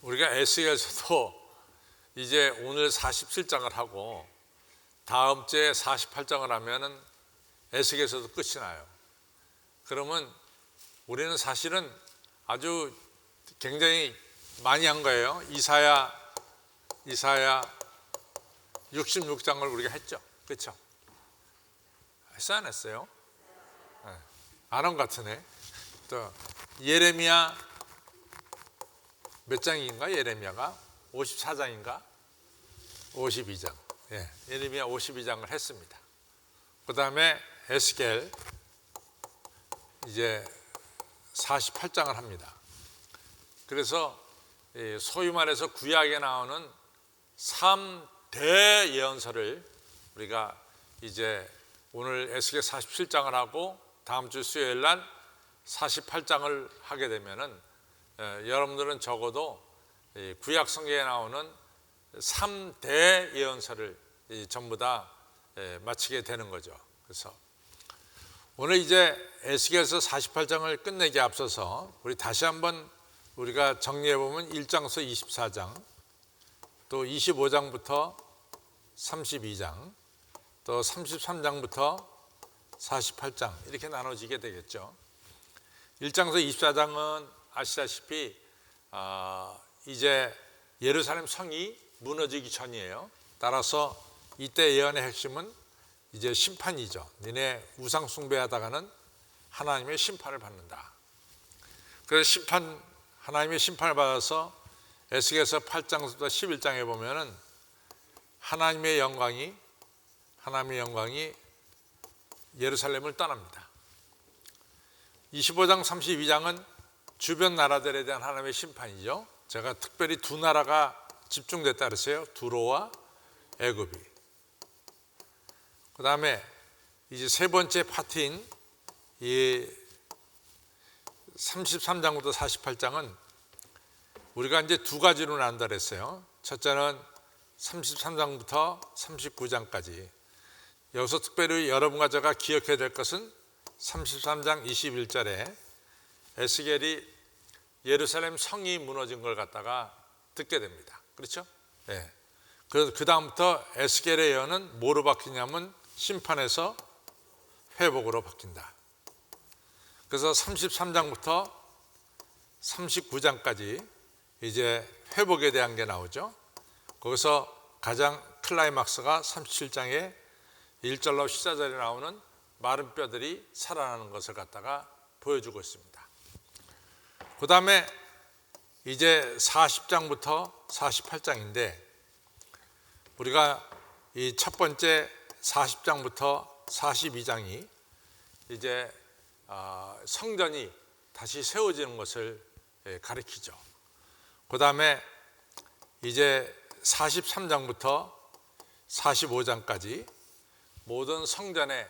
우리가 에스겔서도 이제 오늘 47장을 하고 다음 주에 48장을 하면은 에스겔서도 끝이 나요. 그러면 우리는 사실은 아주 굉장히 많이 한 거예요. 이사야 66장을 우리가 했죠. 그렇죠? 했어요, 안 했어요? 네. 안 한 것 같으네. 또 예레미야 몇 장인가? 예레미야가 54장인가? 52장. 예, 예레미야 52장을 했습니다. 그 다음에 에스겔 이제 48장을 합니다. 그래서 소위 말해서 구약에 나오는 3대 예언서를 우리가 이제 오늘 에스겔 47장을 하고 다음 주 수요일 날 48장을 하게 되면은 여러분들은 적어도 구약 성경에 나오는 3대 예언서를 전부 다 마치게 되는 거죠. 그래서 오늘 이제 에스겔서 48장을 끝내기 앞서서 우리 다시 한번 우리가 정리해 보면 1장서 24장, 또 25장부터 32장, 또 33장부터 48장 이렇게 나눠지게 되겠죠. 1장서 24장은 아시다시피 이제 예루살렘 성이 무너지기 전이에요. 따라서 이때 예언의 핵심은 이제 심판이죠. 니네 우상 숭배하다가는 하나님의 심판을 받는다. 그래서 하나님의 심판을 받아서 에스겔서 8장부터 11장에 보면은 하나님의 영광이 예루살렘을 떠납니다. 25장 32장은 주변 나라들에 대한 하나님의 심판이죠. 제가 특별히 두 나라가 집중됐다 그랬어요. 두로와 애굽이. 그 다음에 이제 세 번째 파트인 이 33장부터 48장은 우리가 이제 두 가지로 나눈다 그랬어요. 첫째는 33장부터 39장까지. 여기서 특별히 여러분과 제가 기억해야 될 것은 33장 21절에 에스겔이 예루살렘 성이 무너진 걸 갖다가 듣게 됩니다. 그렇죠? 네. 그래서 그 다음부터 에스겔의 예언은 뭐로 바뀌냐면 심판에서 회복으로 바뀐다. 그래서 33장부터 39장까지 이제 회복에 대한 게 나오죠. 거기서 가장 클라이막스가 37장에 1절로 14절에 나오는 마른 뼈들이 살아나는 것을 갖다가 보여주고 있습니다. 그 다음에 이제 40장부터 48장인데 우리가 이 첫 번째 40장부터 42장이 이제 성전이 다시 세워지는 것을 가리키죠. 그 다음에 이제 43장부터 45장까지 모든 성전에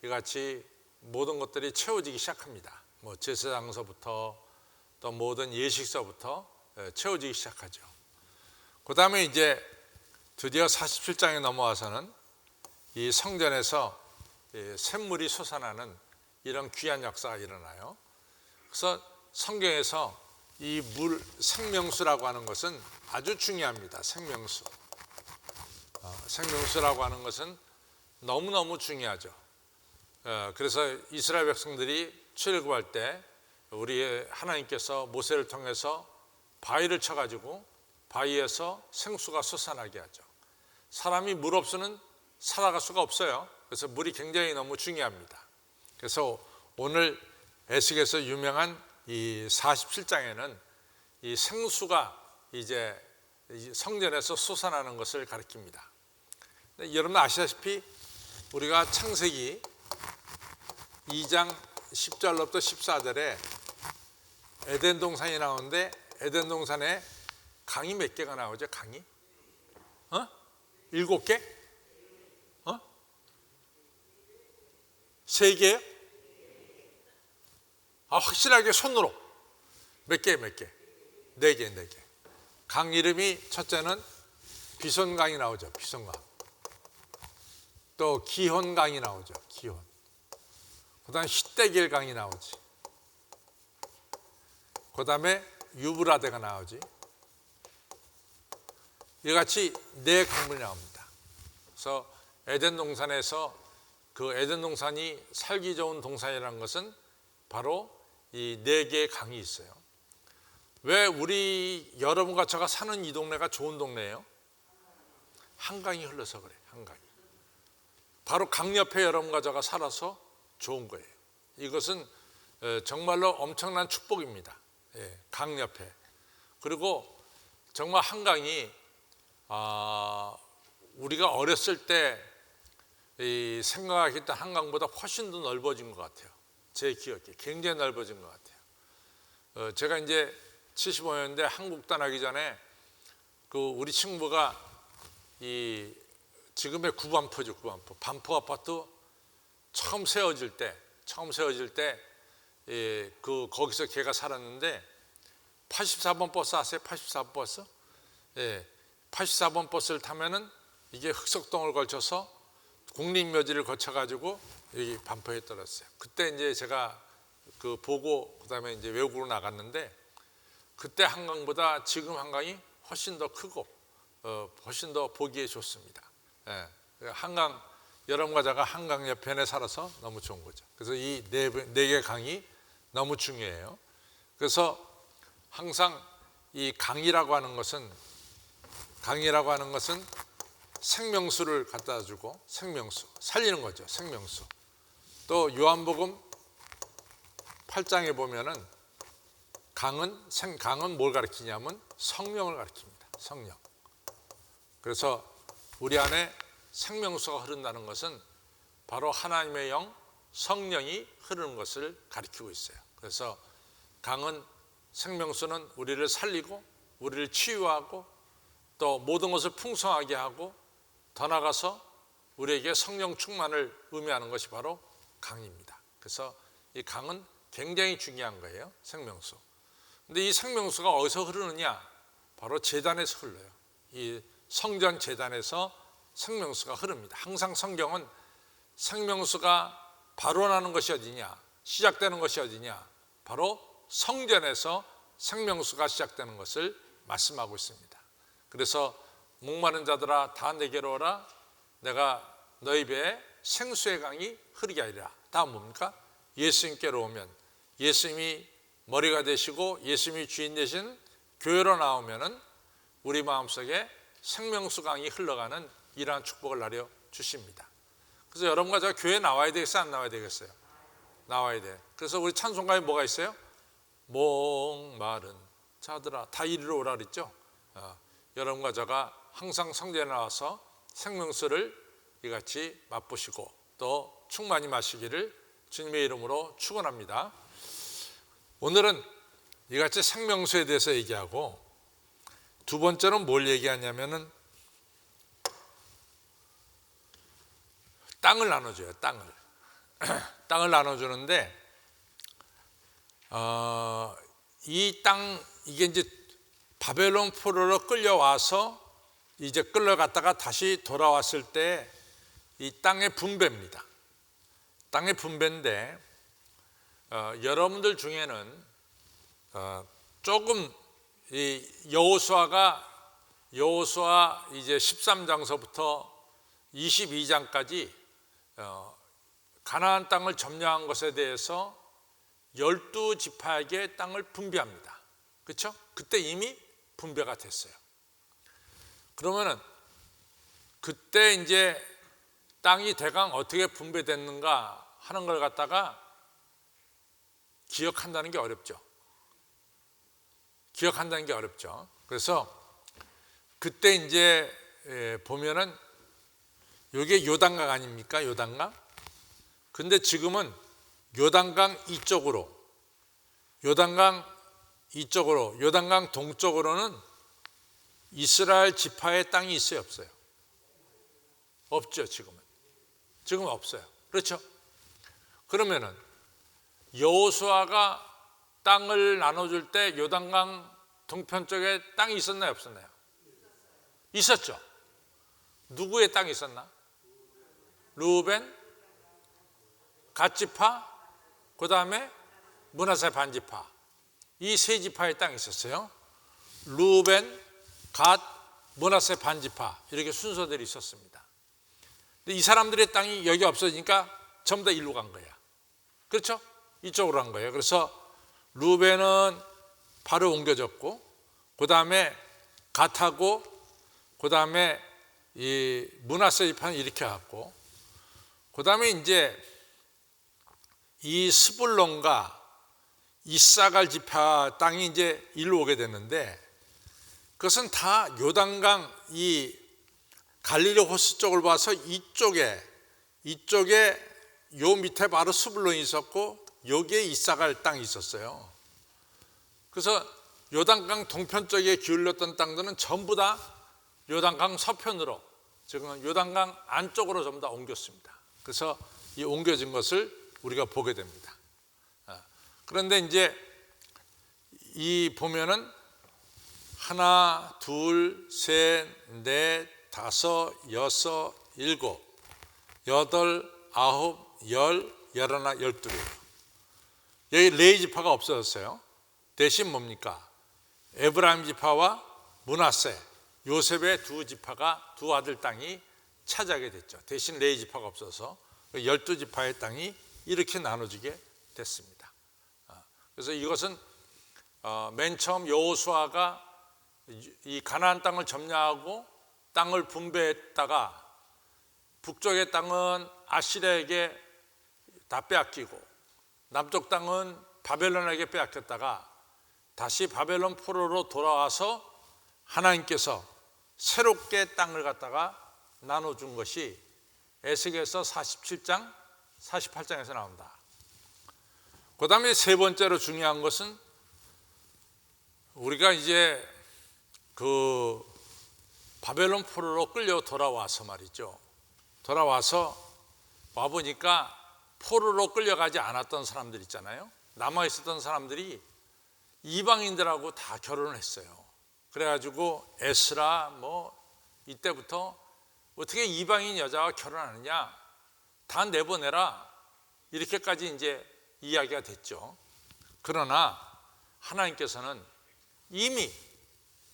이같이 모든 것들이 채워지기 시작합니다. 뭐 제사장서부터 또 모든 예식서부터 채워지기 시작하죠. 그 다음에 이제 드디어 47장에 넘어와서는 이 성전에서 샘물이 솟아나는 이런 귀한 역사가 일어나요. 그래서 성경에서 이 물 생명수라고 하는 것은 아주 중요합니다. 생명수라고 하는 것은 너무너무 중요하죠. 그래서 이스라엘 백성들이 출애굽할 때 우리 하나님께서 모세를 통해서 바위를 쳐가지고 바위에서 생수가 솟아나게 하죠. 사람이 물 없이는 살아갈 수가 없어요. 그래서 물이 굉장히 너무 중요합니다. 그래서 오늘 에스겔에서 유명한 이 47장에는 이 생수가 이제 성전에서 솟아나는 것을 가리킵니다. 여러분 아시다시피 우리가 창세기 2장 10절로부터 14절에 에덴 동산이 나오는데 에덴 동산에 강이 몇 개가 나오죠? 강이? 7개? 3개요? 확실하게 손으로 몇 개? 4개. 강 이름이 첫째는 비손강이 나오죠. 비손강. 또 기혼강이 나오죠. 기혼. 그 다음에 히데길강이 나오지. 그 다음에 유브라데가 나오지. 이같이 네 강물이 나옵니다. 그래서 에덴 동산에서 그 에덴 동산이 살기 좋은 동산이라는 것은 바로 이 네 개의 강이 있어요. 왜 우리 여러분과 제가 사는 이 동네가 좋은 동네예요? 한강이 흘러서 그래요. 한강이. 바로 강 옆에 여러분과 제가 살아서 좋은 거예요. 이것은 정말로 엄청난 축복입니다. 강 옆에. 그리고 정말 한강이 우리가 어렸을 때 생각했던 한강보다 훨씬 더 넓어진 것 같아요. 제 기억에 굉장히 넓어진 것 같아요. 제가 이제 75년대 한국 떠나기 전에 그 우리 친구가 이 지금의 구반포죠. 구반포 반포 아파트 처음 세워질 때 그 거기서 걔가 살았는데 84번 버스 아세요? 84번 버스? 84번 버스를 타면은 이게 흑석동을 걸쳐서 국립묘지를 거쳐가지고 여기 반포에 떨어졌어요. 그때 이제 제가 그 보고 그다음에 이제 외국으로 나갔는데 그때 한강보다 지금 한강이 훨씬 더 크고 훨씬 더 보기에 좋습니다. 한강 여러분과 제가 한강 옆에 살아서 너무 좋은 거죠. 그래서 이 네 개 강이 너무 중요해요. 그래서 항상 이 강이라고 하는 것은 생명수를 갖다 주고 생명수 살리는 거죠. 생명수. 또 요한복음 8장에 보면은 강은 뭘 가리키냐면 성령을 가리킵니다. 성령. 그래서 우리 안에 생명수가 흐른다는 것은 바로 하나님의 영 성령이 흐르는 것을 가리키고 있어요. 그래서 강은 생명수는 우리를 살리고 우리를 치유하고 또 모든 것을 풍성하게 하고 더 나아가서 우리에게 성령 충만을 의미하는 것이 바로 강입니다. 그래서 이 강은 굉장히 중요한 거예요. 생명수. 근데 이 생명수가 어디서 흐르느냐? 바로 제단에서 흘러요. 이 성전 제단에서 생명수가 흐릅니다. 항상 성경은 생명수가 발원하는 것이 어디냐? 시작되는 것이 어디냐? 바로 성전에서 생명수가 시작되는 것을 말씀하고 있습니다. 그래서 목마른 자들아 다 내게로 오라. 내가 너희 배에 생수의 강이 흐르게 하리라. 다음 뭡니까? 예수님께로 오면 예수님이 머리가 되시고 예수님이 주인 되신 교회로 나오면은 우리 마음속에 생명수 강이 흘러가는 이러한 축복을 나려 주십니다. 그래서 여러분과 제가 교회에 나와야 되겠어요? 안 나와야 되겠어요? 나와야 돼. 그래서 우리 찬송가에 뭐가 있어요? 목마른 자들아 다 이리로 오라 그랬죠? 여러분과 제가 항상 성전에 나와서 생명수를 이같이 맛보시고 또 충만히 마시기를 주님의 이름으로 축원합니다. 오늘은 이같이 생명수에 대해서 얘기하고 두 번째는 뭘 얘기하냐면은 땅을 나눠줘요. 땅을 나눠주는데 이 땅 이게 이제 바벨론 포로로 끌려와서 이제 끌려갔다가 다시 돌아왔을 때 이 땅의 분배입니다. 땅의 분배인데 여러분들 중에는 조금 이 여호수아 이제 13장서부터 22장까지 가나안 땅을 점령한 것에 대해서 12지파에게 땅을 분배합니다. 그렇죠? 그때 이미 분배가 됐어요. 그러면은 그때 이제 땅이 대강 어떻게 분배됐는가 하는 걸 갖다가 기억한다는 게 어렵죠. 그래서 그때 이제 보면은 이게 요단강 아닙니까? 요단강. 근데 지금은 요단강 동쪽으로는 이스라엘 지파의 땅이 있어요, 없어요? 없죠, 지금은 없어요. 그렇죠? 그러면은 여호수아가 땅을 나눠줄 때 요단강 동편 쪽에 땅이 있었나요, 없었나요? 있었죠. 누구의 땅이 있었나? 르우벤, 갓지파, 그 다음에 므낫세 반지파, 이 세 지파의 땅이 있었어요. 르우벤, 갓, 므낫세 반지파 이렇게 순서들이 있었습니다. 근데 이 사람들의 땅이 여기 없어지니까 전부 다 일로 간 거야. 그렇죠? 이쪽으로 간 거예요. 그래서 루벤은 바로 옮겨졌고, 그 다음에 갓하고, 그 다음에 이 므낫세 지파는 이렇게 갔고, 그 다음에 이제 이 스불론과 이사갈 지파 땅이 이제 일로 오게 됐는데, 그것은 다 요단강 이 갈릴리 호수 쪽을 봐서 이쪽에 요 밑에 바로 스불론이 있었고, 여기에 이사갈 땅이 있었어요. 그래서 요단강 동편 쪽에 기울였던 땅들은 전부 다 요단강 서편으로, 지금 요단강 안쪽으로 전부 다 옮겼습니다. 그래서 이 옮겨진 것을 우리가 보게 됩니다. 그런데 이제 이 보면은 하나, 둘, 셋, 넷, 다섯, 여섯, 일곱, 여덟, 아홉, 열, 열하나, 열둘이에요. 여기 레위 지파가 없어졌어요. 대신 뭡니까? 에브라임 지파와 므낫세, 요셉의 두 지파가, 두 아들 땅이 차지하게 됐죠. 대신 레위 지파가 없어서 12지파의 땅이 이렇게 나눠지게 됐습니다. 그래서 이것은 맨 처음 여호수아가 이 가나안 땅을 점령하고 땅을 분배했다가 북쪽의 땅은 아시리아에게 다 빼앗기고 남쪽 땅은 바벨론에게 빼앗겼다가 다시 바벨론 포로로 돌아와서 하나님께서 새롭게 땅을 갖다가 나눠준 것이 에스겔서 47장, 48장에서 나온다. 그 다음에 세 번째로 중요한 것은 우리가 이제 그 바벨론 포로로 끌려 돌아와서 말이죠. 돌아와서 와보니까 포로로 끌려가지 않았던 사람들 있잖아요. 남아있었던 사람들이 이방인들하고 다 결혼을 했어요. 그래가지고 에스라 뭐 이때부터 어떻게 이방인 여자와 결혼하느냐, 다 내보내라, 이렇게까지 이제 이야기가 됐죠. 그러나 하나님께서는 이미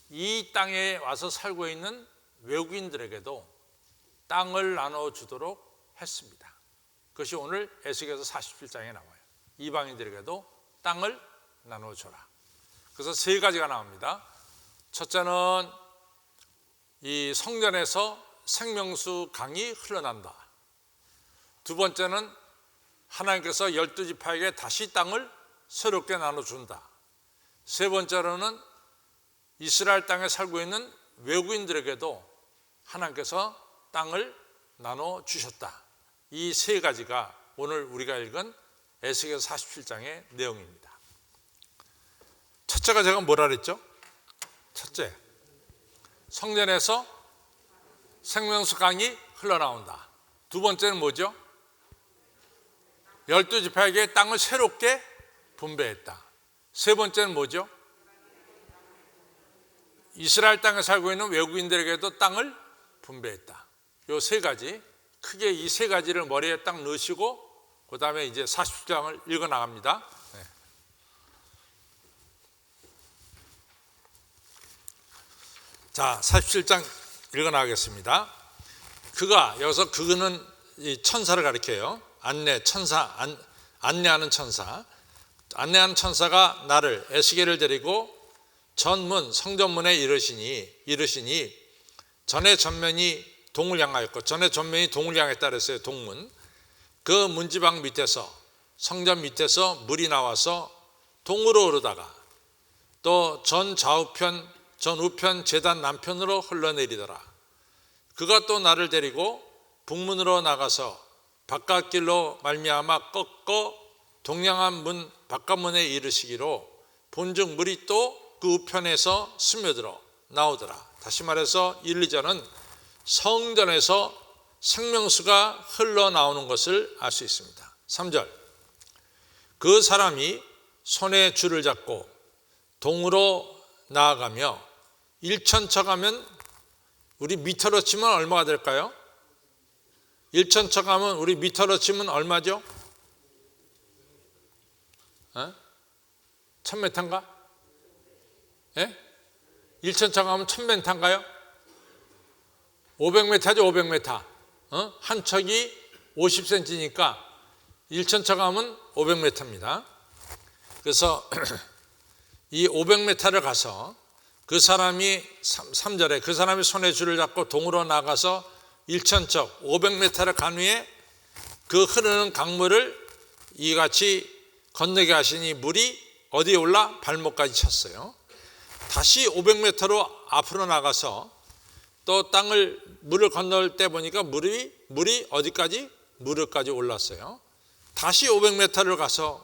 이 땅에 와서 살고 있는 외국인들에게도 땅을 나눠주도록 했습니다. 그것이 오늘 에스겔서 47장에 나와요. 이방인들에게도 땅을 나눠줘라. 그래서 세 가지가 나옵니다. 첫째는 이 성전에서 생명수 강이 흘러난다. 두 번째는 하나님께서 12지파에게 다시 땅을 새롭게 나눠준다. 세 번째로는 이스라엘 땅에 살고 있는 외국인들에게도 하나님께서 땅을 나눠주셨다. 이 세 가지가 오늘 우리가 읽은 에스겔서 47장의 내용입니다. 첫째가 제가 뭐라 그랬죠? 첫째, 성전에서 생명수 강이 흘러나온다. 두 번째는 뭐죠? 12지파에게 땅을 새롭게 분배했다. 세 번째는 뭐죠? 이스라엘 땅에 살고 있는 외국인들에게도 땅을 분배했다. 이 세 가지, 크게 이 세 가지를 머리에 딱 넣으시고 그 다음에 이제 47장을 읽어 나갑니다. 네. 자, 47장 읽어 나가겠습니다. 여기서 그는 이 천사를 가리켜요. 안내하는 천사. 안내하는 천사가 나를 에스겔을 데리고 전문 성전문에 이르시니 전의 전면이 동을 향하였고, 전의 전면이 동을 향했다 그랬어요. 동문. 그 문지방 밑에서, 성전 밑에서 물이 나와서 동으로 흐르다가 또 전 좌우편 전 우편 제단 남편으로 흘러내리더라. 그가 또 나를 데리고 북문으로 나가서 바깥길로 말미암아 꺾어 동양한 문 바깥문에 이르시기로 본즉 물이 또 그 우편에서 스며들어 나오더라. 다시 말해서 1, 2절은 성전에서 생명수가 흘러나오는 것을 알 수 있습니다. 3절, 그 사람이 손에 줄을 잡고 동으로 나아가며 1천척 하면 우리 미터로 치면 얼마가 될까요? 1천척 하면 우리 미터로 치면 얼마죠? 1000m인가? 예? 1천척 하면 1000m인가요? 500m죠, 500m. 한 척이 50cm니까 1,000척 하면 500m입니다. 그래서 이 500m를 가서 그 사람이 3절에 그 사람이 손에 줄을 잡고 동으로 나가서 1,000척 500m를 간 후에 그 흐르는 강물을 이같이 건너게 하시니 물이 어디에 올라? 발목까지 찼어요. 다시 500m로 앞으로 나가서 또 물을 건널 때 보니까 물이 어디까지? 무릎까지 올랐어요. 다시 500m를 가서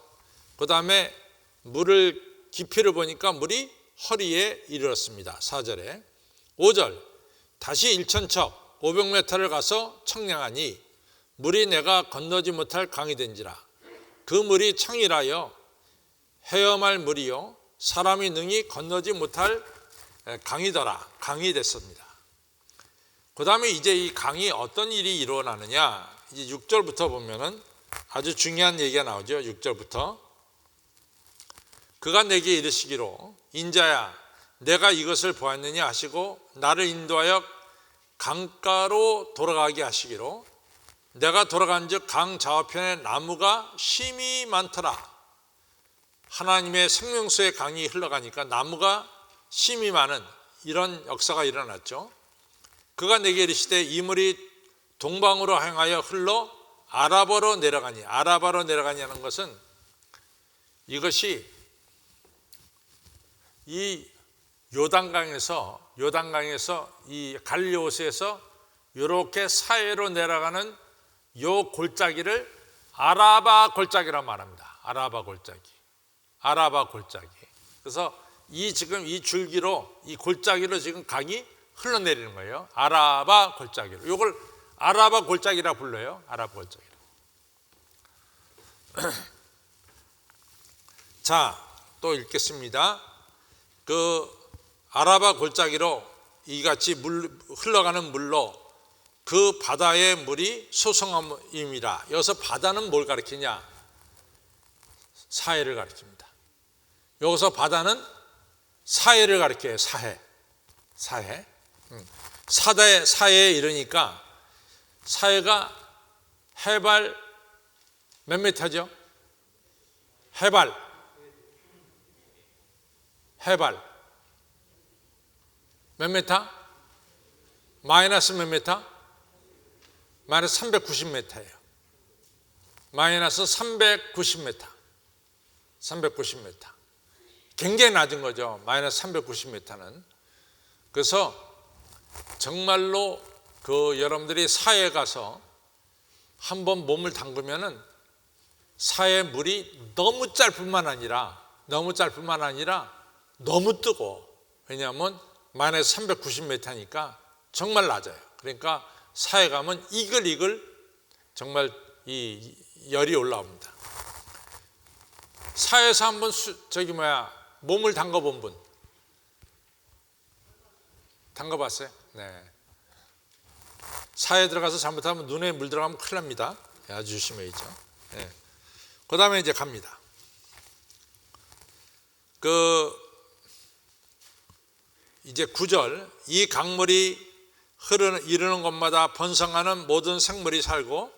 그 다음에 물을 깊이를 보니까 물이 허리에 이르렀습니다. 4절에 5절 다시 1,000척 500m를 가서 청량하니 물이 내가 건너지 못할 강이 된지라. 그 물이 청이라여 헤엄할 물이요 사람이 능히 건너지 못할 강이더라. 강이 됐습니다. 그 다음에 이제 이 강이 어떤 일이 일어나느냐, 이제 6절부터 보면은 아주 중요한 얘기가 나오죠. 6절부터 그가 내게 이르시기로 인자야 내가 이것을 보았느냐 하시고 나를 인도하여 강가로 돌아가게 하시기로 내가 돌아간즉 강 좌우편에 나무가 심히 많더라. 하나님의 생명수의 강이 흘러가니까 나무가 심히 많은 이런 역사가 일어났죠. 그가 내게 이르시되 이 물이 동방으로 향하여 흘러 아라바로 내려가니. 아라바로 내려가냐는 것은 이것이 이 요단강에서 이 갈리오스에서 이렇게 사해로 내려가는 요 골짜기를 아라바 골짜기라고 말합니다. 아라바 골짜기. 그래서 지금 이 줄기로 이 골짜기로 지금 강이 흘러내리는 거예요. 아라바 골짜기로. 이걸 아라바 골짜기라 불러요. 아라바 골짜기로. 자, 또 읽겠습니다. 그 아라바 골짜기로 이같이 흘러가는 물로 그 바다의 물이 소성함이라. 여기서 바다는 뭘 가리키냐? 사해를 가리킵니다. 여기서 바다는 사해를 가리켜요. 사해. 사해에 이르니까 사해가 해발 몇 미터죠? 해발 몇 미터? 마이너스 몇 미터? 마이너스 390m예요. 마이너스 390m. 굉장히 낮은 거죠. 마이너스 390m는. 그래서 정말로 여러분들이 사해에 가서 한번 몸을 담그면은 사해 물이 너무 짧을 뿐만 아니라 너무 뜨거워. 왜냐하면 마이너스 390m니까 정말 낮아요. 그러니까 사해 가면 이글이글 정말 이 열이 올라옵니다. 사해에서 한번 몸을 담궈본 분? 담궈봤어요? 네. 사해에 들어가서 잘못하면 눈에 물 들어가면 큰일 납니다. 아주 조심해야죠. 네. 그 다음에 이제 갑니다. 이제 9절 이 강물이 이르는 곳마다 번성하는 모든 생물이 살고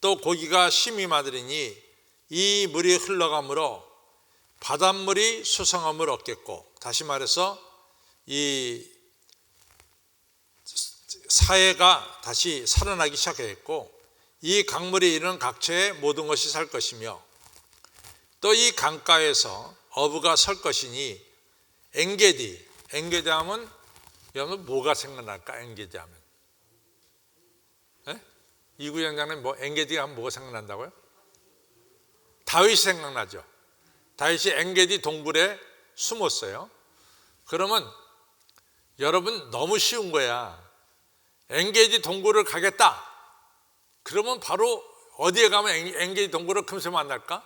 또 고기가 심히 많으리니 이 물이 흘러가므로 바닷물이 수성함을 얻겠고, 다시 말해서 이 사해가 다시 살아나기 시작했고 이 강물이 이르는 각처의 모든 것이 살 것이며 또 이 강가에서 어부가 설 것이니 엔게디 하면 여러분 뭐가 생각날까? 엔게디 하면 이구영장님 엔게디 하면 뭐가 생각난다고요? 다윗이 생각나죠. 다윗이 엔게디 동굴에 숨었어요. 그러면 여러분 너무 쉬운 거야. 엔게디 동굴을 가겠다. 그러면 바로 어디에 가면 엔게디 동굴을 금세 만날까?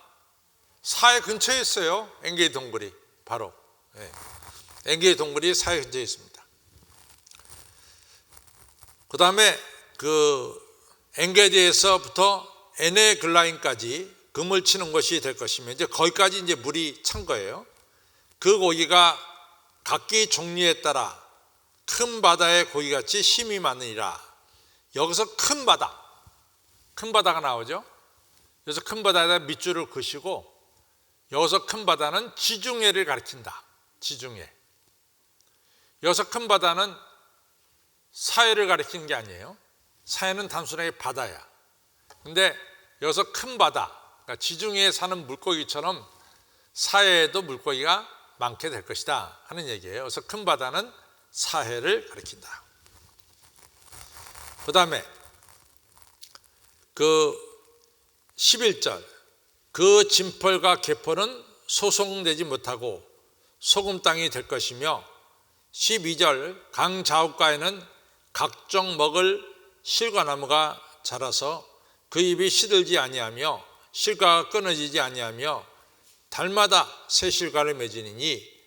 사해 근처에 있어요. 엔게디 동굴이 바로. 엔게디 동굴이 사해 근처에 있습니다. 그 다음에 엔게디에서부터 에네글라임까지 금을 치는 것이 될 것이며 이제 거기까지 이제 물이 찬 거예요. 그 고기가 각기 종류에 따라 큰 바다의 고기같이 힘이 많으니라. 여기서 큰 바다가 나오죠. 여기서 큰 바다에다 밑줄을 그시고, 여기서 큰 바다는 지중해를 가리킨다. 지중해. 여기서 큰 바다는 사해를 가리키는 게 아니에요. 사해는 단순하게 바다야. 근데 여기서 큰 바다, 그러니까 지중해에 사는 물고기처럼 사해에도 물고기가 많게 될 것이다 하는 얘기예요. 그래서 큰 바다는 사해를 가리킨다. 그 다음에 그 11절, 그 진펄과 개펄은 소송되지 못하고 소금 땅이 될 것이며, 12절, 강 좌우가에는 각종 먹을 실과나무가 자라서 그 잎이 시들지 아니하며 실과가 끊어지지 아니하며 달마다 새 실과를 맺으니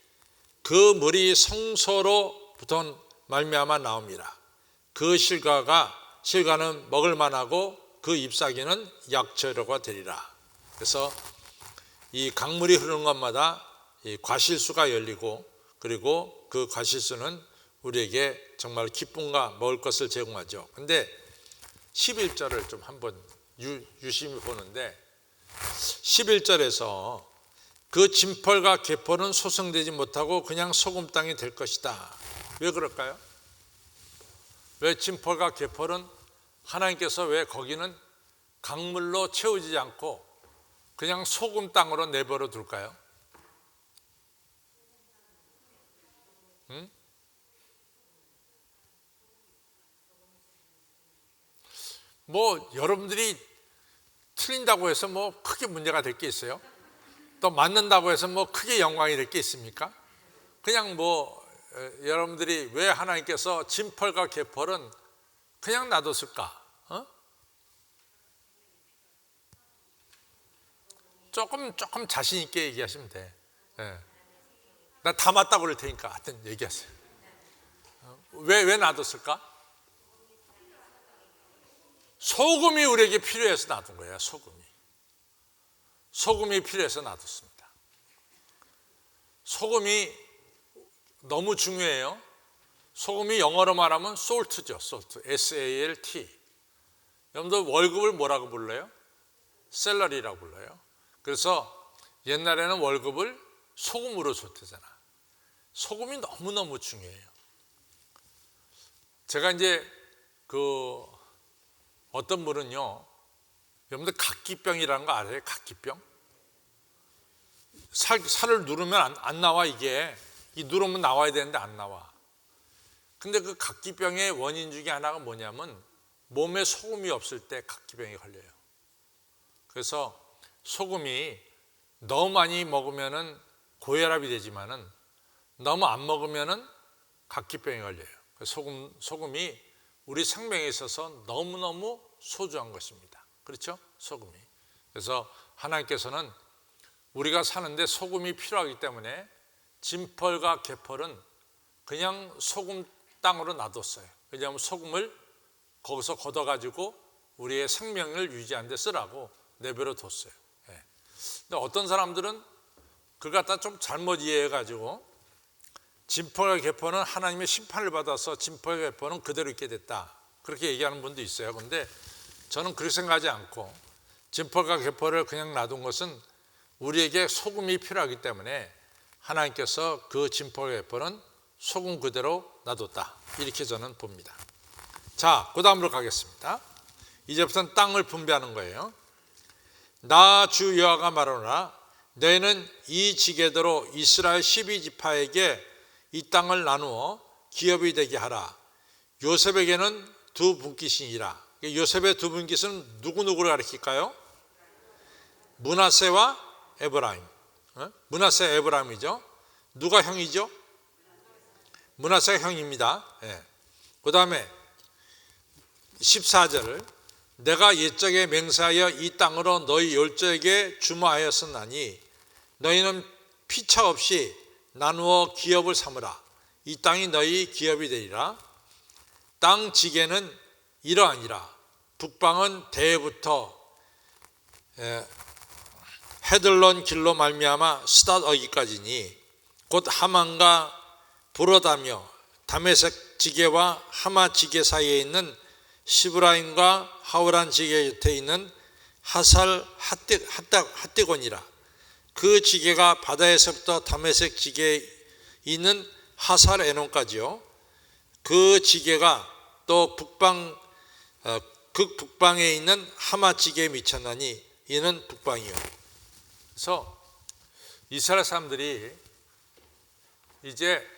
그 물이 성소로부터 말미암아 나옵니다. 그 실과는 먹을 만하고 그 잎사귀는 약재료가 되리라. 그래서 이 강물이 흐르는 것마다 이 과실수가 열리고, 그리고 그 과실수는 우리에게 정말 기쁨과 먹을 것을 제공하죠. 근데 11절을 좀 한번 유심히 보는데, 11절에서 그 진펄과 개펄은 소성되지 못하고 그냥 소금 땅이 될 것이다. 왜 그럴까요? 왜 진펄과 개펄은 하나님께서 왜 거기는 강물로 채워지지 않고 그냥 소금 땅으로 내버려 둘까요? 뭐 여러분들이 틀린다고 해서 뭐 크게 문제가 될 게 있어요? 또 맞는다고 해서 뭐 크게 영광이 될 게 있습니까? 그냥 뭐 여러분들이 왜 하나님께서 진펄과 개펄은 그냥 놔뒀을까? 조금 자신 있게 얘기하시면 돼. 나 다 맞다고 그럴 테니까 하여튼 얘기하세요. 왜 놔뒀을까? 소금이 우리에게 필요해서 놔둔 거예요. 소금이 필요해서 놔뒀습니다. 소금이 너무 중요해요. 소금이 영어로 말하면 salt죠. salt. SALT. 여러분들 월급을 뭐라고 불러요? 샐러리라고 불러요. 그래서 옛날에는 월급을 소금으로 줬대잖아. 소금이 너무너무 중요해요. 제가 이제 어떤 분은요, 여러분들 각기병이라는 거 알아요? 각기병? 살을 누르면 안 나와. 이게 누르면 나와야 되는데 안 나와. 근데 그 각기병의 원인 중에 하나가 뭐냐면 몸에 소금이 없을 때 각기병이 걸려요. 그래서 소금이 너무 많이 먹으면은 고혈압이 되지만은 너무 안 먹으면은 각기병이 걸려요. 소금이 우리 생명에 있어서 너무너무 소중한 것입니다. 그렇죠? 소금이. 그래서 하나님께서는 우리가 사는데 소금이 필요하기 때문에 진펄과 개펄은 그냥 소금 땅으로 놔뒀어요. 왜냐하면 소금을 거기서 걷어가지고 우리의 생명을 유지하는 데 쓰라고 내버려 뒀어요. 근데 어떤 사람들은 그걸 갖다 좀 잘못 이해해가지고 진펄과 개펄은 하나님의 심판을 받아서 진펄과 개펄은 그대로 있게 됐다, 그렇게 얘기하는 분도 있어요. 그런데 저는 그렇게 생각하지 않고 진펄과 개펄을 그냥 놔둔 것은 우리에게 소금이 필요하기 때문에 하나님께서 그 진펄과 개펄은 소금 그대로 놔뒀다, 이렇게 저는 봅니다. 자, 그 다음으로 가겠습니다. 이제부터는 땅을 분배하는 거예요. 나 주 여호와가 말하노라, 너희는 이 지게대로 이스라엘 12지파에게 이 땅을 나누어 기업이 되게 하라. 요셉에게는 두 분깃이니라. 요셉의 두 분깃은 누구누구를 가리킬까요? 므낫세와 에브라임. 므낫세 에브라임이죠. 누가 형이죠? 므낫세가 형입니다. 그 다음에 14절을 내가 옛적에 맹세하여 이 땅으로 너희 열조에게 주마하였었나니 너희는 피차 없이 나누어 기업을 삼으라. 이 땅이 너희 기업이 되리라. 땅 지게는 이러하니라. 북방은 대해부터 헤들론 길로 말미암아 스닷 어기까지니 곧 하만과 브로다며 다메섹 지게와 하마 지게 사이에 있는 시브라임과 하우란 지게 곁에 있는 하살 핫데곤이라. 그 지게가 바다에서부터 다메섹 지게에 있는 하살 에논까지요. 그 지게가 또 극북방에 있는 하마 지게에 미쳤나니 이는 북방이요. 그래서 이스라엘 사람들이 이제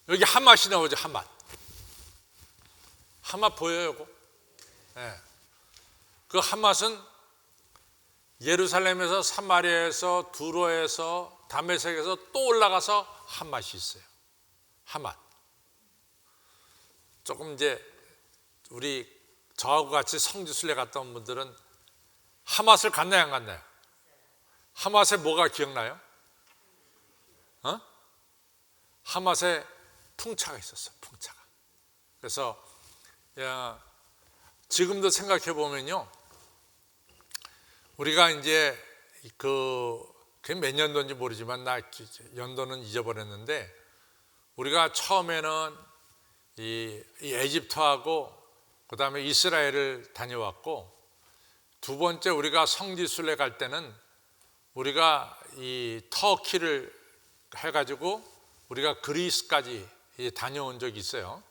여기 하맛이 나오죠. 하맛 보여요, 이거? 네. 그 하맛은 예루살렘에서 사마리아에서 두로에서 다메섹에서 또 올라가서 하맛이 있어요. 하맛. 조금 이제 우리 저하고 같이 성지순례 갔다 온 분들은 하맛을 갔나요, 안 갔나요? 하맛에 뭐가 기억나요? 하맛에 풍차가 있었어요. 풍차가. 그래서 지금도 생각해 보면요, 우리가 이제 그게 몇 년도인지 모르지만 나 연도는 잊어버렸는데, 우리가 처음에는 이 에집트하고 그 다음에 이스라엘을 다녀왔고, 두 번째 우리가 성지순례 갈 때는 우리가 이 터키를 해가지고 우리가 그리스까지 다녀온 적이 있어요.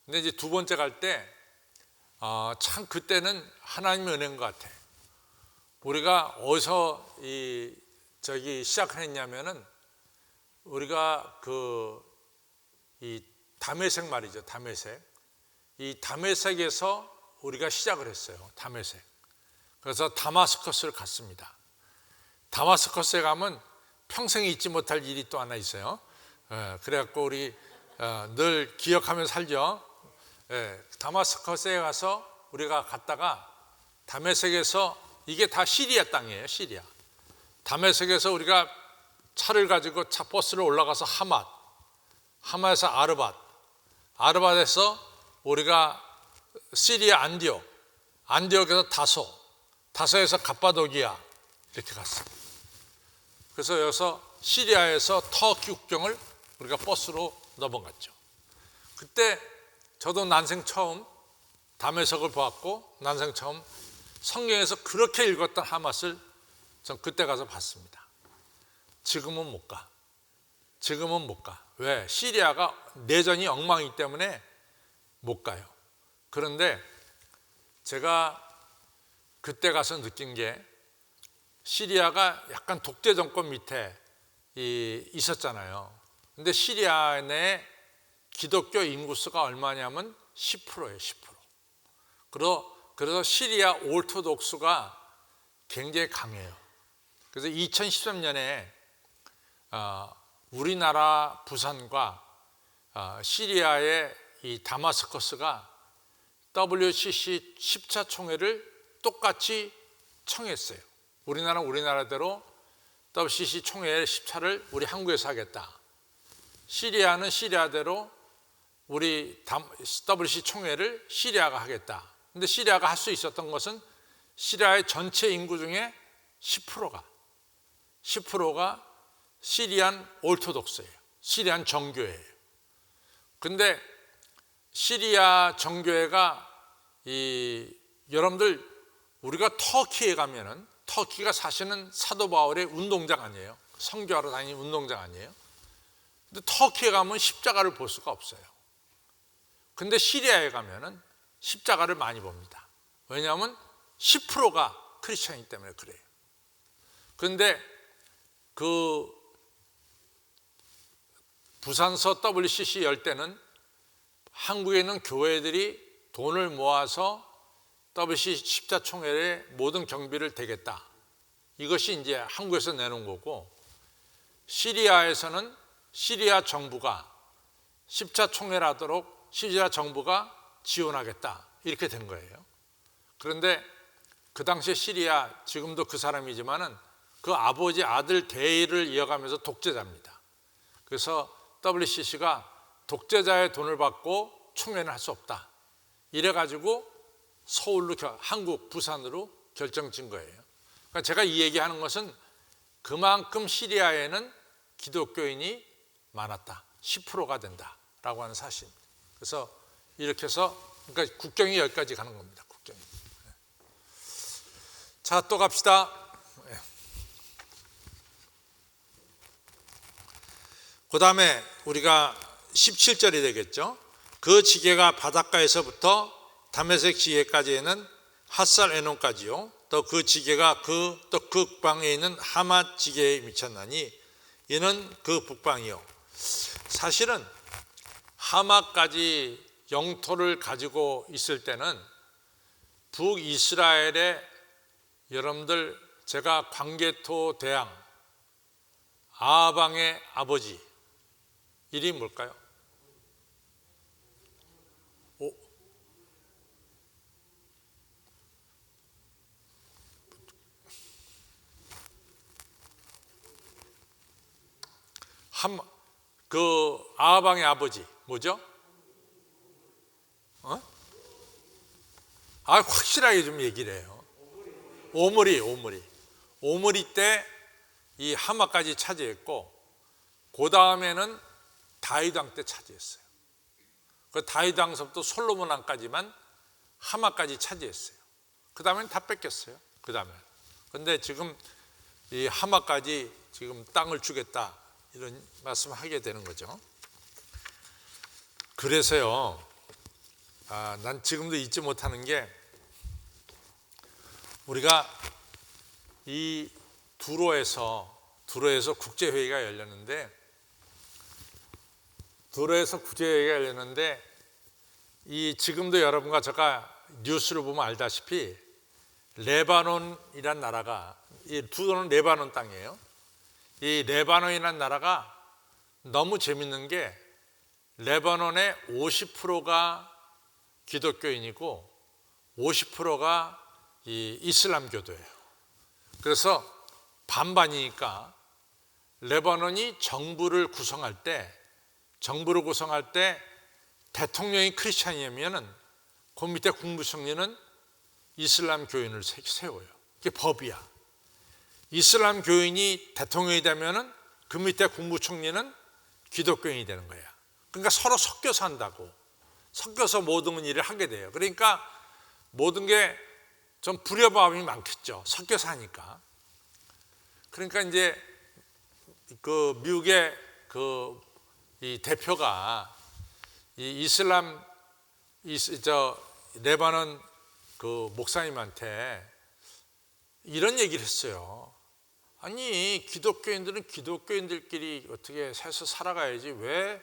근데 이제 두 번째 갈 때 참 그때는 하나님의 은혜인 것 같아. 우리가 어디서 시작을 했냐면은, 우리가 이 다메섹 말이죠. 이 다메섹에서 우리가 시작을 했어요. 다메섹. 그래서 다마스커스를 갔습니다. 다마스커스에 가면 평생 잊지 못할 일이 또 하나 있어요. 그래갖고 우리 늘 기억하면서 살죠. 다마스커스에 가서 우리가 갔다가 다메섹에서, 이게 다 시리아 땅이에요. 시리아. 다메섹에서 우리가 차를 가지고 버스를 올라가서 하맛에서 아르밧에서 우리가 시리아 안디옥에서 다소에서 갑바도기아 이렇게 갔어요. 그래서 여기서 시리아에서 터키 국경을 우리가 버스로 넘어갔죠. 그때 저도 난생 처음 다메섹을 보았고, 난생 처음 성경에서 그렇게 읽었던 하맛을 전 그때 가서 봤습니다. 지금은 못 가. 왜? 시리아가 내전이 엉망이기 때문에 못 가요. 그런데 제가 그때 가서 느낀 게, 시리아가 약간 독재 정권 밑에 있었잖아요. 근데 시리아 내 기독교 인구수가 얼마냐면 10%예요. 10%. 그래서 시리아 오르토독스가 굉장히 강해요. 그래서 2013년에 우리나라 부산과 시리아의 이 다마스커스가 WCC 10차 총회를 똑같이 청했어요. 우리나라는 우리나라대로 WCC 총회 10차를 우리 한국에서 하겠다. 시리아는 시리아대로 우리 WCC 총회를 시리아가 하겠다. 근데 시리아가 할 수 있었던 것은 시리아의 전체 인구 중에 10%가 시리안 오르토독스예요. 시리안 정교회예요. 근데 시리아 정교회가 여러분들, 우리가 터키에 가면은, 터키가 사실은 사도 바울의 운동장 아니에요. 선교하러 다니는 운동장 아니에요. 근데 터키에 가면 십자가를 볼 수가 없어요. 근데 시리아에 가면은 십자가를 많이 봅니다. 왜냐하면 10%가 크리스천이기 때문에 그래요. 그런데 부산서 WCC 열 때는 한국에 있는 교회들이 돈을 모아서 WCC 10차 총회에 모든 경비를 대겠다. 이것이 이제 한국에서 내놓은 거고, 시리아에서는 시리아 정부가 10차 총회를 하도록 시리아 정부가 지원하겠다. 이렇게 된 거예요. 그런데 그 당시에 시리아, 지금도 그 사람이지만은 그 아버지 아들 대의를 이어가면서 독재자입니다. 그래서 WCC가 독재자의 돈을 받고 총회는 할 수 없다. 이래가지고 서울로 한국 부산으로 결정진 거예요. 그러니까 제가 이 얘기하는 것은 그만큼 시리아에는 기독교인이 많았다. 10%가 된다라고 하는 사실입니다. 그래서 이렇게 해서 그러니까 국경이 여기까지 가는 겁니다. 국경이. 자, 또 갑시다. 그 다음에 우리가 17절이 되겠죠. 그 지게가 바닷가에서부터 다메섹 지게까지는 핫살 에논까지요. 또 그 지게가 그 북방에 있는 하맛 지게에 미쳤나니 이는 그 북방이요. 사실은 하맛까지 영토를 가지고 있을 때는 북이스라엘의 여러분들 제가 광개토 대왕 아방의 아버지 이름이 뭘까요? 그 아방의 아버지 뭐죠? 확실하게 좀 얘기를 해요. 오므리 때 이 하마까지 차지했고 그 다음에는 다윗 왕 때 차지했어요. 그 다윗 왕서부터 솔로몬 왕까지만 하마까지 차지했어요. 그 다음에는 다 뺏겼어요. 그 다음에. 근데 지금 이 하마까지 지금 땅을 주겠다 이런 말씀하게 되는 거죠. 그래서요, 난 지금도 잊지 못하는 게 우리가 이 두로에서 국제회의가 열렸는데 이 지금도 여러분과 제가 뉴스를 보면 알다시피 레바논이란 나라가 이 두로는 레바논 땅이에요. 이 레바논이란 나라가 너무 재밌는 게 레바논의 50%가 기독교인이고 50%가 이 이슬람교도예요. 그래서 반반이니까 레바논이 정부를 구성할 때 대통령이 크리스찬이면 그 밑에 국무총리는 이슬람 교인을 세워요. 이게 법이야. 이슬람 교인이 대통령이 되면은 그 밑에 국무총리는 기독교인이 되는 거야. 그러니까 서로 섞여서 한다고. 섞여서 모든 일을 하게 돼요. 그러니까 모든 게 좀 불협화음이 많겠죠. 섞여서 하니까. 그러니까 이제 그 미국의 이 대표가 이 레바논 그 목사님한테 이런 얘기를 했어요. 아니 기독교인들은 기독교인들끼리 어떻게 해서 살아가야지 왜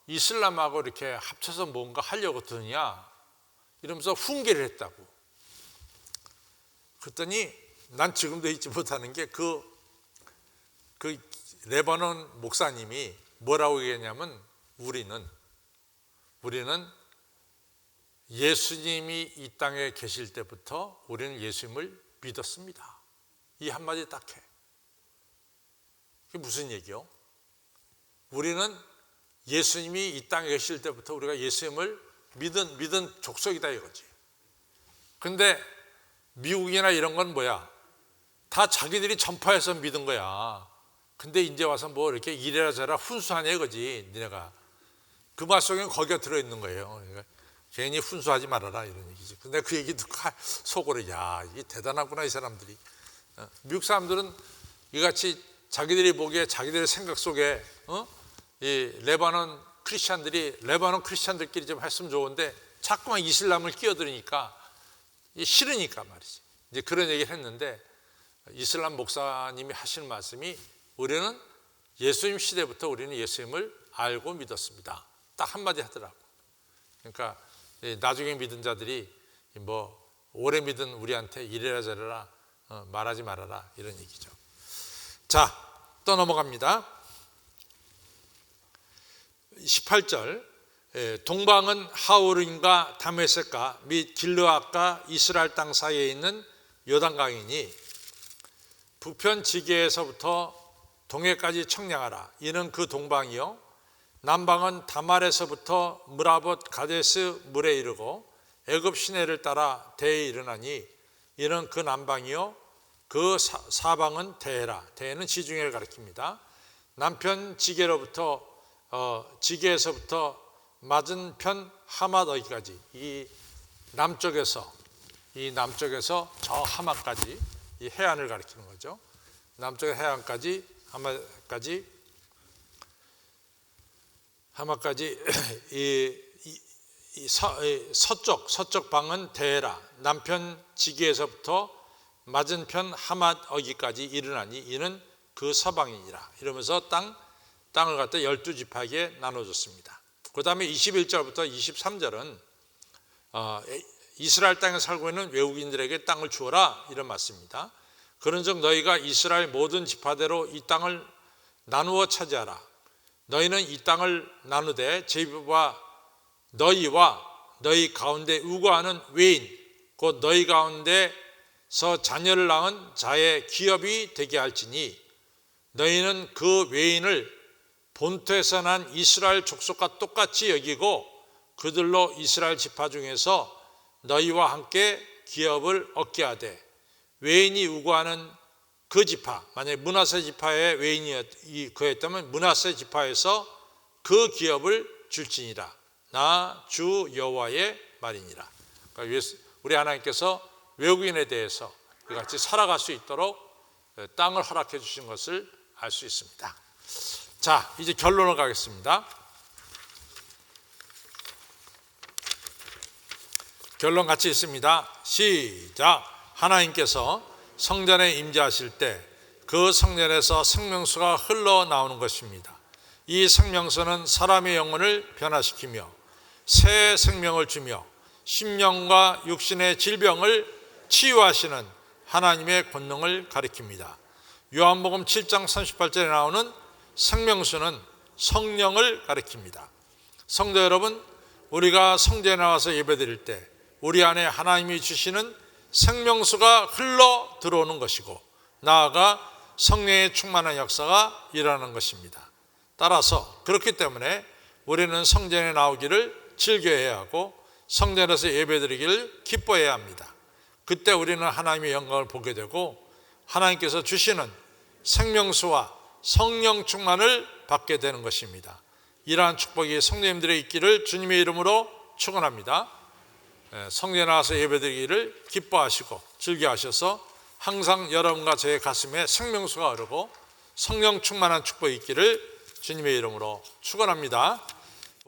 이슬람하고 이렇게 합쳐서 뭔가 하려고 드느냐 이러면서 훈계를 했다고. 그랬더니 난 지금도 잊지 못하는 게 그 레바논 목사님이 뭐라고 얘기했냐면 우리는 예수님이 이 땅에 계실 때부터 우리는 예수님을 믿었습니다. 이 한마디 딱 해. 그게 무슨 얘기요? 우리는 예수님이 이 땅에 계실 때부터 우리가 예수님을 믿은 족속이다 이거지. 근데 미국이나 이런 건 뭐야? 다 자기들이 전파해서 믿은 거야. 근데 이제 와서 뭐 이렇게 이래라 저래라 훈수하냐 이거지. 니네가 그 말 속에는 거기가 들어있는 거예요. 그러니까 괜히 훈수하지 말아라 이런 얘기지. 근데 그 얘기 듣고 속으로 야 이게 대단하구나 이 사람들이. 미국 사람들은 이같이 자기들이 보기에 자기들의 생각 속에 이 레바논 크리스찬들끼리 좀 했으면 좋은데 자꾸만 이슬람을 끼어들으니까 싫으니까 말이지. 이제 그런 얘기를 했는데 이슬람 목사님이 하시는 말씀이 우리는 예수님 시대부터 우리는 예수님을 알고 믿었습니다. 딱 한마디 하더라고. 그러니까 나중에 믿은 자들이 뭐 오래 믿은 우리한테 이래라 저래라 말하지 말아라 이런 얘기죠. 자, 또 넘어갑니다. 18절 동방은 하오른과 다메섹과 및 길르앗과 이스라엘 땅 사이에 있는 요단강이니 북편 지게에서부터 동해까지 청량하라. 이는 그 동방이요 남방은 다말에서부터 무라봇 가데스 물에 이르고 애굽 시내를 따라 대에 이르나니 이는 그 남방이요 그 사방은 대해라. 대해는 지중해를 가리킵니다. 남편 지게에서부터 맞은편 하맛어기까지 이 남쪽에서 저 하맛까지 이 해안을 가리키는 거죠. 남쪽의 해안까지 하맛까지 서쪽 방은 대해라. 남편 지게에서부터 맞은편 하맛어기까지 이르나니 이는 그 서방이니라. 이러면서 땅을 갖다 12지파에게 나눠줬습니다. 그 다음에 21절부터 23절은 이스라엘 땅에 살고 있는 외국인들에게 땅을 주어라 이런 말씀입니다. 그런즉 너희가 이스라엘 모든 지파대로 이 땅을 나누어 차지하라. 너희는 이 땅을 나누되 제비와 너희 가운데 우거하는 외인 곧 너희 가운데서 자녀를 낳은 자의 기업이 되게 할지니 너희는 그 외인을 본토에서 난 이스라엘 족속과 똑같이 여기고 그들로 이스라엘 지파 중에서 너희와 함께 기업을 얻게 하되 외인이 우거하는 그 지파, 만약에 므낫세 지파의 외인이 그였다면 므낫세 지파에서 그 기업을 줄지니라. 나 주 여호와의 말이니라. 그러니까 우리 하나님께서 외국인에 대해서 같이 살아갈 수 있도록 땅을 허락해 주신 것을 알 수 있습니다. 자, 이제 결론을 가겠습니다. 결론 같이 있습니다. 시작. 하나님께서 성전에 임재하실 때 그 성전에서 생명수가 흘러나오는 것입니다. 이 생명수는 사람의 영혼을 변화시키며 새 생명을 주며 심령과 육신의 질병을 치유하시는 하나님의 권능을 가리킵니다. 요한복음 7장 38절에 나오는 생명수는 성령을 가리킵니다. 성도 여러분, 우리가 성전에 나와서 예배드릴 때 우리 안에 하나님이 주시는 생명수가 흘러 들어오는 것이고 나아가 성령의 충만한 역사가 일어나는 것입니다. 따라서 그렇기 때문에 우리는 성전에 나오기를 즐겨해야 하고 성전에서 예배드리기를 기뻐해야 합니다. 그때 우리는 하나님의 영광을 보게 되고 하나님께서 주시는 생명수와 성령 충만을 받게 되는 것입니다. 이러한 축복이 성도님들의 있기를 주님의 이름으로 축원합니다. 성전에 나와서 예배드리기를 기뻐하시고 즐겨하셔서 항상 여러분과 저의 가슴에 생명수가 흐르고 성령 충만한 축복이 있기를 주님의 이름으로 축원합니다.